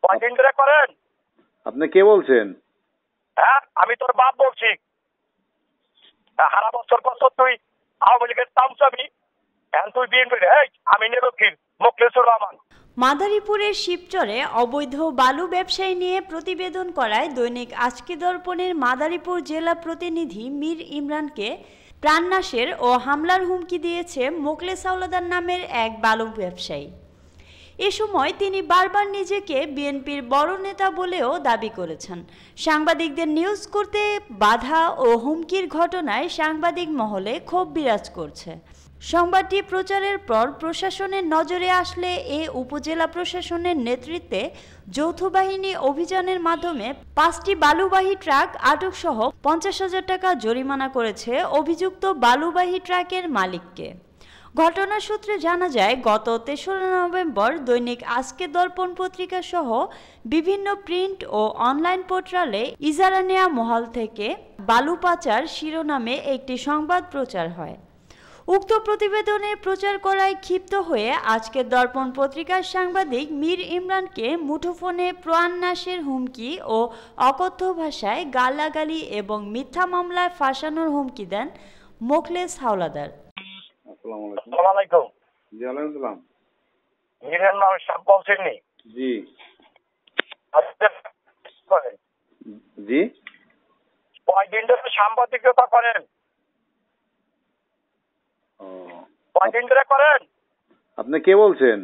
কয়দিন ধরে করেন? আপনি কে বলছেন? হ্যাঁ, আমি তোর বাপ বলছি। সারা বছর বছর তুই আওয়ামী লীগের তামসামি, এখন তুই বিএনপির। আমি নিরক্ষীর মোখলেসুর রহমান। মাদারীপুরের শিবচরে অবৈধ বালু ব্যবসায়ী নিয়ে প্রতিবেদন করায় দৈনিক আজকে দর্পণের মাদারীপুর জেলা প্রতিনিধি মীর ইমরানকে প্রাণনাশের ও হামলার হুমকি দিয়েছে মোখলেস হাওলাদার নামের এক বালু ব্যবসায়ী। এ সময় তিনি বারবার নিজেকে বিএনপির বড় নেতা বলেও দাবি করেছেন। সাংবাদিকদের নিউজ করতে বাধা ও হুমকির ঘটনায় সাংবাদিক মহলে ক্ষোভ বিরাজ করছে। সংবাদটি প্রচারের পর প্রশাসনের নজরে আসলে এ উপজেলা প্রশাসনের নেতৃত্বে যৌথ বাহিনী অভিযানের মাধ্যমে 5টি বালুবাহী ট্রাক আটক সহ 50,000 টাকা জরিমানা করেছে অভিযুক্ত বালুবাহী ট্রাকের মালিককে। ঘটনার সূত্রে জানা যায়, গত 3রা নভেম্বর দৈনিক আজকে দর্পণ পত্রিকা সহ বিভিন্ন প্রিন্ট ও অনলাইন পোর্টালে ইজারা নেয়া মহল থেকে বালু পাচার শিরোনামে একটি সংবাদ প্রচার হয়। উক্ত প্রতিবেদনে প্রচার করায় ক্ষিপ্ত হয়ে আজকে দর্পণ পত্রিকার সাংবাদিক মীর ইমরানকে মুঠোফোনে প্রাণনাশের হুমকি ও অকথ্য ভাষায় গালাগালি এবং মিথ্যা মামলায় ফাঁসানোর হুমকি দেন মোখলেস হাওলাদার। আসসালামু আলাইকুম। জি ওয়ালাইকুম সালাম। মীরের নাম সাহেব বলছেন নি? জি জি। কয়দিন ধরে সাংবাদিকতা করেন? কয়দিন ধরে করেন? আপনি কে বলছেন?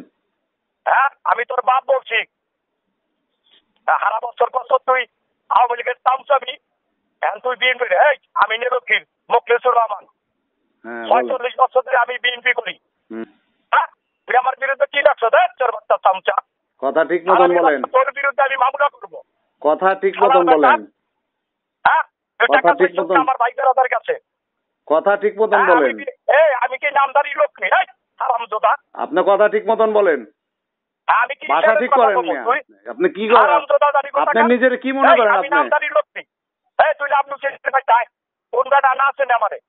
হ্যাঁ, আমি তোর বাপ বলছি। সারা বছর বছর তুই আওয়ামী লীগের তামসামি, এখন তুই বিএনপির। আমি নিরক্ষীর মোখলেসুর রহমান। 45 বছর ধরে আমি বিএনপি করি। হ্যাঁ, তুই আমার বিরুদ্ধে কি রাখছো? তোর বাচ্চা চামচা। কথা ঠিক মতন বলেন। তোর বিরুদ্ধে আমি মামলা করবো। কথা ঠিক মতন বলেন। হ্যাঁ, কথা ঠিক মতন। আমার ভাই বেড়াদার কাছে কথা ঠিক মতন বলেন। আমি কি নামদারি লোক নেই? হারামজাদা। আপনি কথা ঠিক মতন বলেন। আমি কি ভাষা ঠিক করেন? আপনি কি করেন? আপনি নিজের কি মনে করেন? আমি নামদারি লোক নেই। তুই লাভলু চেনে ভাই তাই কোন বেটা না আছে না আমারে?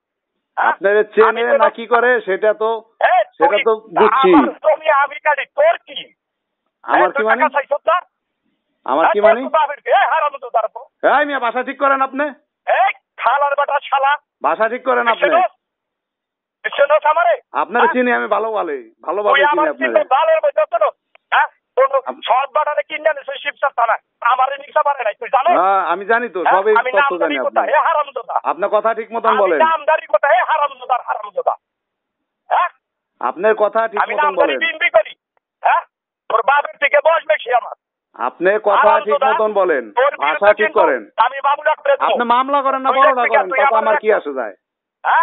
আপনার চেনে না কি করে সেটা তো বুঝছি। তুমি আমি কাটি তোর কি? আমার কি মানে? আমার কি মানে? এই মিয়া ভাষা ঠিক করেন আপনি। এই খালার বেটা শালা। ভাষা ঠিক করেন আপনি। আপনার চিনি আমি ভালোভাবে চিনি আপনার। সব বাটারে কিনে নিছে শিবসার থানা। আমারে নিশা পারে নাই তুই জানো? হ্যাঁ আমি জানি তো, সবই তথ্য জানি আপনি। হারামজাদা। আপনার কথা ঠিক মতন বলেন। আমি নামদারি কথা হারামজাদা। হ্যাঁ? আপনার কথা ঠিক মতন বলেন। বিএনপি করি। হ্যাঁ? তোর বাপের থেকে বয়স বেশি আমার। আপনি কথা ঠিক মতন বলেন। ভাষা ঠিক করেন। আমি মামলা করে দেব। আপনি মামলা করেন না বড়টা করেন, কথা আমার কি আসে যায়?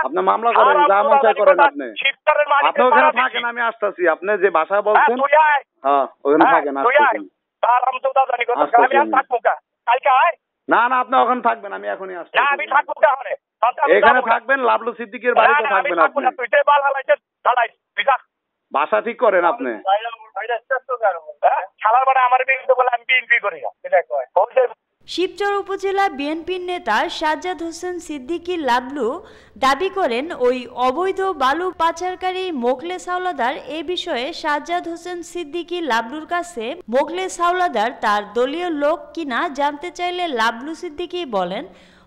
আপনি মামলা করেন, যা মন চাই করেন। আপনি ওখানে থাকেন, আমি আসতেছি। আপনি যে ভাষা বলছেন হ্যাঁ ওখানে থাকেন, আসতেছি। না না আপনি ওখানে থাকবেন, আমি এখনই আসছি। এখানে থাকবেন, লাবলু সিদ্দিকের বাড়িতে থাকবেন আপনি। ভাষা ঠিক করেন আপনি। শিবচর উপজেলা বিএনপির নেতা সাজ্জাদ হোসেন সিদ্দিকী লাবলু দাবি করেন, ওই অবৈধ বালু পাচারকারী মোখলেস হাওলাদার এ বিষয়ে সাজ্জাদ হোসেন সিদ্দিকী লাবলুর কাছে মোখলেস হাওলাদার তার দলীয় লোক কিনা জানতে চাইলে লাবলু সিদ্দিকী বলেন,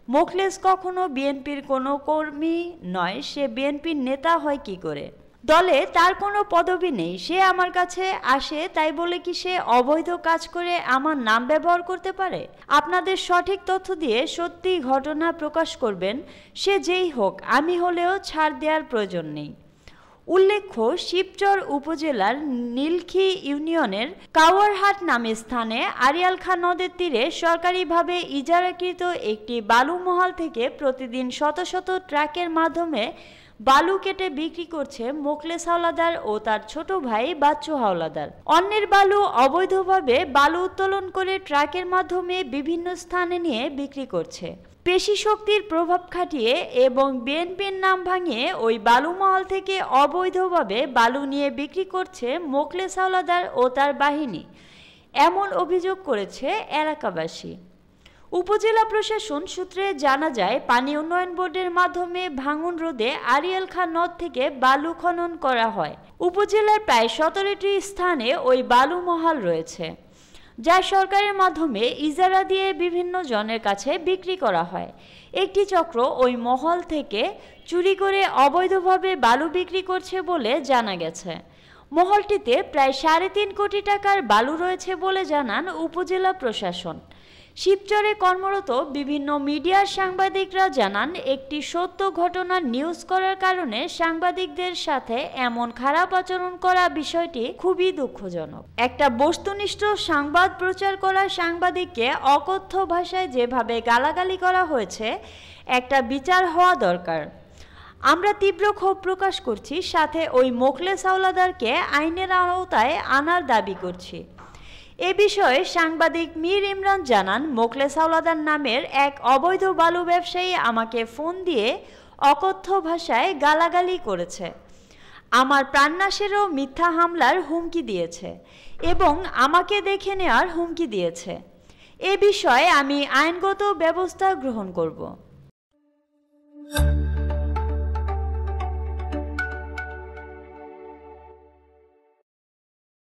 মোখলেস কখনো বিএনপির কোনো কর্মী নয়, সে বিএনপির নেতা হয় কি করে? দলে তার কোনো পদবি নেই, সে আমার কাছে আসে তাই বলে কি সে অবৈধ কাজ করে আমার নাম ব্যবহার করতে পারে? আপনাদের সঠিক তথ্য দিয়ে সত্যি ঘটনা প্রকাশ করবেন, সে যেই হোক, আমি হলেও ছাড় দেওয়ার প্রয়োজন নেই। উল্লেখ্য, শিবচর উপজেলার নীলখী ইউনিয়নের কাওয়ারহাট নামের স্থানে আড়িয়াল খাঁ নদের তীরে সরকারিভাবে ইজারাকৃত একটি বালু মহাল থেকে প্রতিদিন শত শত ট্রাকের মাধ্যমে বালু কেটে বিক্রি করছে মোখলেস হাওলাদার ও তার ছোট ভাই বাচ্চু হাওলাদার। অন্যের বালু অবৈধভাবে বালু উত্তোলন করে ট্রাকের মাধ্যমে বিভিন্ন স্থানে নিয়ে বিক্রি করছে। পেশি শক্তির প্রভাব খাটিয়ে এবং বিএনপির নাম ভাঙিয়ে ওই বালু মহল থেকে অবৈধভাবে বালু নিয়ে বিক্রি করছে মোখলেস হাওলাদার ও তার বাহিনী, এমন অভিযোগ করেছে এলাকাবাসী। উপজেলা প্রশাসন সূত্রে জানা যায়, পানি উন্নয়ন বোর্ডের মাধ্যমে ভাঙন রোধে আড়িয়াল খাঁ নদ থেকে বালু খনন করা হয়। উপজেলার প্রায় 17টি স্থানে ওই বালু মহাল রয়েছে। যা সরকারের মাধ্যমে ইজারা দিয়ে বিভিন্ন জনের কাছে বিক্রি করা হয়। একটি চক্র ওই মহল থেকে চুরি করে অবৈধভাবে বালু বিক্রি করছে বলে জানা গেছে। মহলটিতে প্রায় 3.5 কোটি টাকার বালু রয়েছে বলে জানান উপজেলা প্রশাসন। শিবচরে কর্মরত বিভিন্ন মিডিয়ার সাংবাদিকরা জানান, একটি সত্য ঘটনা নিউজ করার কারণে সাংবাদিকদের সাথে এমন খারাপ আচরণ করা বিষয়টি খুবই দুঃখজনক। একটা বস্তুনিষ্ঠ সংবাদ প্রচার করা সাংবাদিককে অকথ্য ভাষায় যেভাবে গালাগালি করা হয়েছে, একটা বিচার হওয়া দরকার। আমরা তীব্র ক্ষোভ প্রকাশ করছি, সাথে ওই মোখলেস হাওলাদারকে আইনের আওতায় আনার দাবি করছি। এ বিষয়ে সাংবাদিক মীর ইমরান জানান, মোখলেস হাওলাদার নামের এক অবৈধ বালু ব্যবসায়ী আমাকে ফোন দিয়ে অকথ্য ভাষায় গালাগালি করেছে, আমার প্রাণনাশেরও মিথ্যা হামলার হুমকি দিয়েছে এবং আমাকে দেখে নেওয়ার হুমকি দিয়েছে। এ বিষয়ে আমি আইনগত ব্যবস্থা গ্রহণ করব।